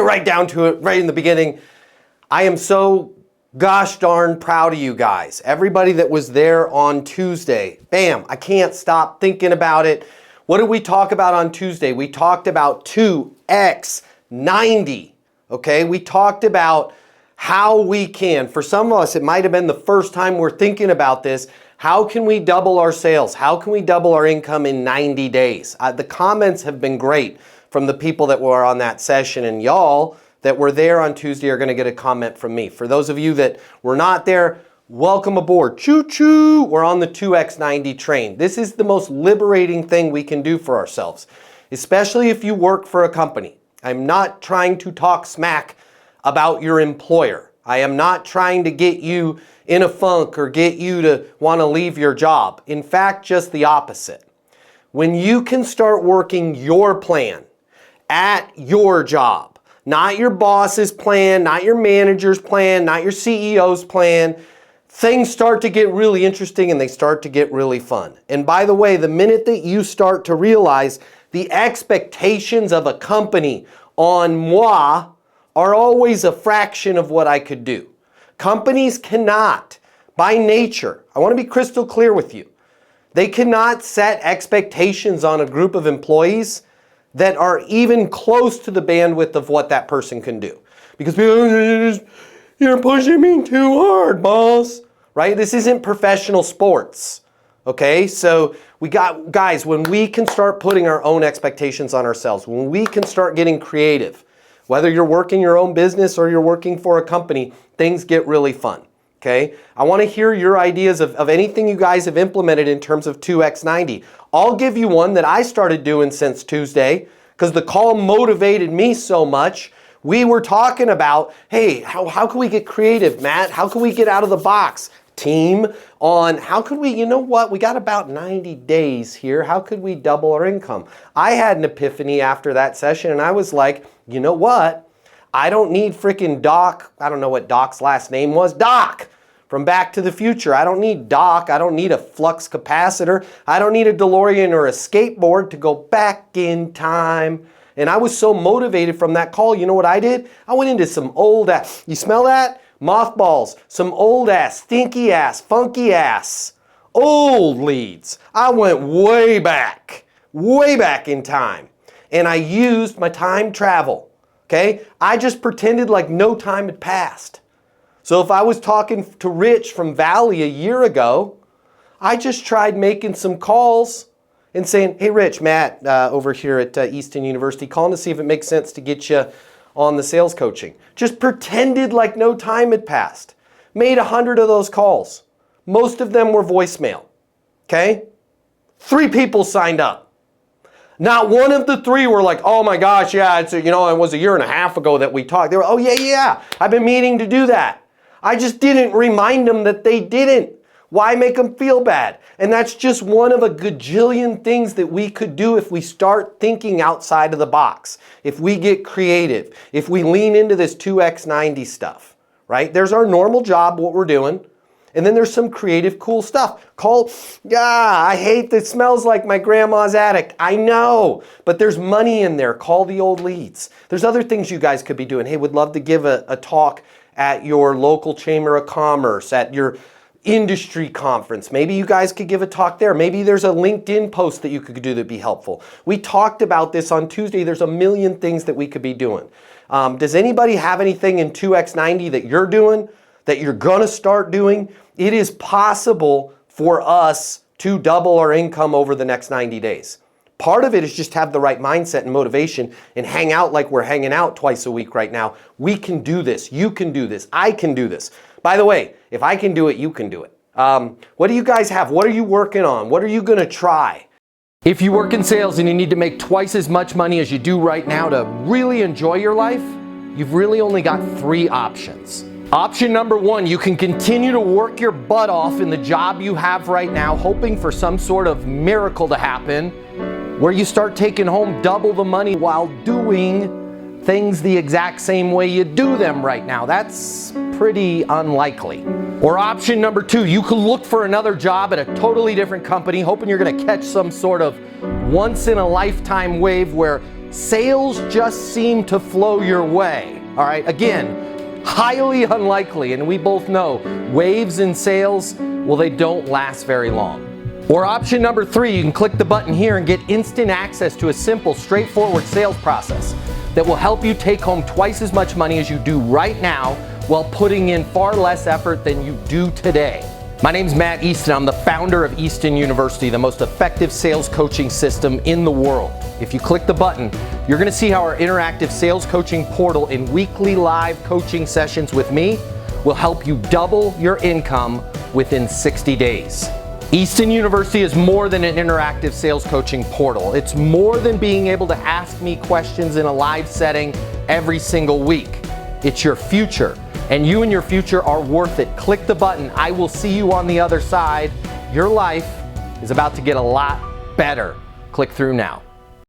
right down to it, right in the beginning. I am so gosh darn proud of you guys. Everybody that was there on Tuesday. Bam, I can't stop thinking about it. What did we talk about on Tuesday? We talked about 2x90. Okay, we talked about how we can, for some of us, it might have been the first time we're thinking about this. How can we double our sales? How can we double our income in 90 days? The comments have been great from the people that were on that session, and y'all that were there on Tuesday are going to get a comment from me. For those of you that were not there, welcome aboard. Choo-choo! We're on the 2x90 train. This is the most liberating thing we can do for ourselves, especially if you work for a company. I'm not trying to talk smack about your employer. I am not trying to get you in a funk or get you to want to leave your job. In fact, just the opposite. When you can start working your plan at your job, not your boss's plan, not your manager's plan, not your CEO's plan, things start to get really interesting and they start to get really fun. And by the way, the minute that you start to realize the expectations of a company on moi are always a fraction of what I could do. Companies cannot, by nature, I want to be crystal clear with you, they cannot set expectations on a group of employees that are even close to the bandwidth of what that person can do. Because people, you're pushing me too hard, boss. Right? This isn't professional sports. Okay? So we got, guys, when we can start putting our own expectations on ourselves, when we can start getting creative, whether you're working your own business or you're working for a company, things get really fun. Okay? I want to hear your ideas of anything you guys have implemented in terms of 2x90. I'll give you one that I started doing since Tuesday because the call motivated me so much. We were talking about, hey, how can we get creative, Matt? How can we get out of the box? Team, on how could we, you know what, we got about 90 days here. How could we double our income? I had an epiphany after that session and I was like, you know what? I don't need freaking Doc. I don't know what Doc's last name was. Doc from Back to the Future. I don't need Doc. I don't need a flux capacitor. I don't need a DeLorean or a skateboard to go back in time. And I was so motivated from that call. You know what I did? I went into some old ass. You smell that? Mothballs. Some old ass, stinky ass, funky ass, old leads. I went way back in time. And I used my time travel. Okay? I just pretended like no time had passed. So if I was talking to Rich from Valley a year ago, I just tried making some calls and saying, hey Rich, Matt over here at Easton University, calling to see if it makes sense to get you on the sales coaching. Just pretended like no time had passed. Made 100 of those calls. Most of them were voicemail. Okay? 3 people signed up. Not one of the 3 were like, oh my gosh, yeah, it was a year and a half ago that we talked. They were, oh yeah, I've been meaning to do that. I just didn't remind them that they didn't. Why make them feel bad? And that's just one of a gajillion things that we could do if we start thinking outside of the box. If we get creative, if we lean into this 2x90 stuff, right? There's our normal job, what we're doing. And then there's some creative, cool stuff. I hate that it smells like my grandma's attic. I know, but there's money in there. Call the old leads. There's other things you guys could be doing. Hey, would love to give a talk at your local chamber of commerce, at your industry conference. Maybe you guys could give a talk there. Maybe there's a LinkedIn post that you could do that'd be helpful. We talked about this on Tuesday. There's a million things that we could be doing. Does anybody have anything in 2x90 that you're doing, that you're going to start doing? It is possible for us to double our income over the next 90 days. Part of it is just have the right mindset and motivation and hang out like we're hanging out twice a week right now. We can do this. You can do this. I can do this. By the way, if I can do it, you can do it. What do you guys have? What are you working on? What are you going to try? If you work in sales and you need to make twice as much money as you do right now to really enjoy your life, you've really only got 3 options. Option number 1, you can continue to work your butt off in the job you have right now, hoping for some sort of miracle to happen, where you start taking home double the money while doing things the exact same way you do them right now. That's pretty unlikely. Or option number 2, you can look for another job at a totally different company, hoping you're going to catch some sort of once-in-a-lifetime wave where sales just seem to flow your way. All right, again, highly unlikely, and we both know waves in sales, well, they don't last very long. Or option number 3, you can click the button here and get instant access to a simple, straightforward sales process that will help you take home twice as much money as you do right now while putting in far less effort than you do today. My name's Matt Easton. I'm the founder of Easton University, the most effective sales coaching system in the world. If you click the button, you're going to see how our interactive sales coaching portal and weekly live coaching sessions with me will help you double your income within 60 days. Easton University is more than an interactive sales coaching portal. It's more than being able to ask me questions in a live setting every single week. It's your future, and you and your future are worth it. Click the button. I will see you on the other side. Your life is about to get a lot better. Click through now.